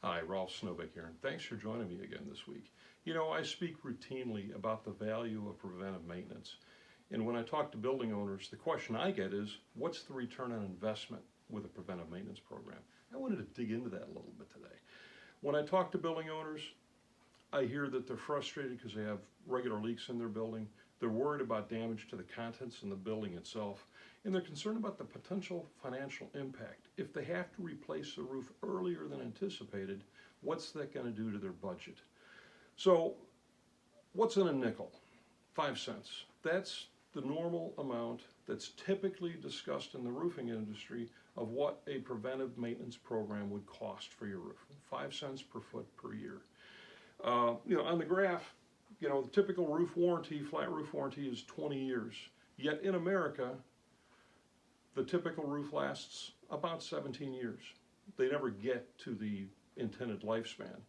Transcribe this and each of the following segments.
Hi, Rolf Snobeck here, and thanks for joining me again this week. You know, I speak routinely about the value of preventive maintenance. And when I talk to building owners, the question I get is, what's the return on investment with a preventive maintenance program? I wanted to dig into that a little bit today. When I talk to building owners, I hear that they're frustrated because they have regular leaks in their building. They're worried about damage to the contents in the building itself, and they're concerned about the potential financial impact. If they have to replace the roof earlier than anticipated, what's that going to do to their budget? So, what's in a nickel? 5 cents. That's the normal amount that's typically discussed in the roofing industry of what a preventive maintenance program would cost for your roof. 5 cents per foot per year. On the graph, the typical roof warranty, flat roof warranty is 20 years. Yet in America, the typical roof lasts about 17 years. They never get to the intended lifespan.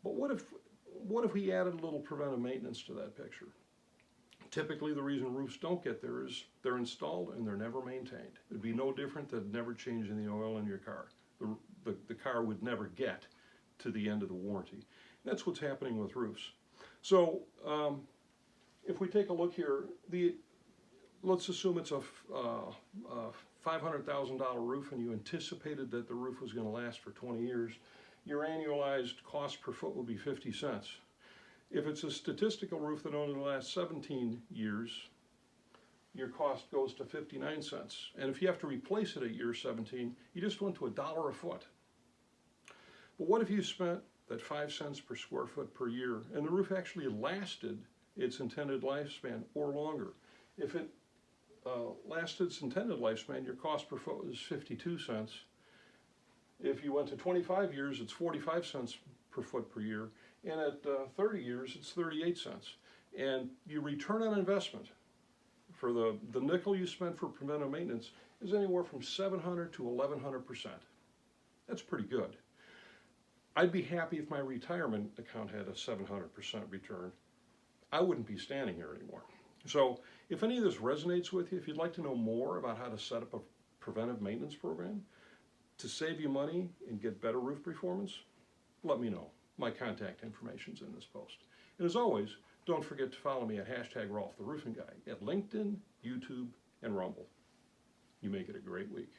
But what if we added a little preventive maintenance to that picture? Typically, the reason roofs don't get there is they're installed and they're never maintained. It'd be no different than never changing the oil in your car. The car would never get to the end of the warranty. That's what's happening with roofs. So if we take a look here, let's assume it's a $500,000 roof and you anticipated that the roof was going to last for 20 years. Your annualized cost per foot will be 50 cents. If it's a statistical roof that only lasts 17 years, your cost goes to 59 cents. And if you have to replace it at year 17, you just went to $1 a foot. But what if you spent that 5 cents per square foot per year and the roof actually lasted its intended lifespan or longer? If it lasted its intended lifespan, your cost per foot was 52 cents. If you went to 25 years, it's 45 cents per foot per year. And at 30 years, it's 38 cents. And your return on investment for the nickel you spent for preventive maintenance is anywhere from 700 to 1,100%. That's pretty good. I'd be happy if my retirement account had a 700% return. I wouldn't be standing here anymore. So if any of this resonates with you, if you'd like to know more about how to set up a preventive maintenance program to save you money and get better roof performance, let me know. My contact information's in this post. And as always, don't forget to follow me at #RolfTheRoofingGuy at LinkedIn, YouTube, and Rumble. You make it a great week.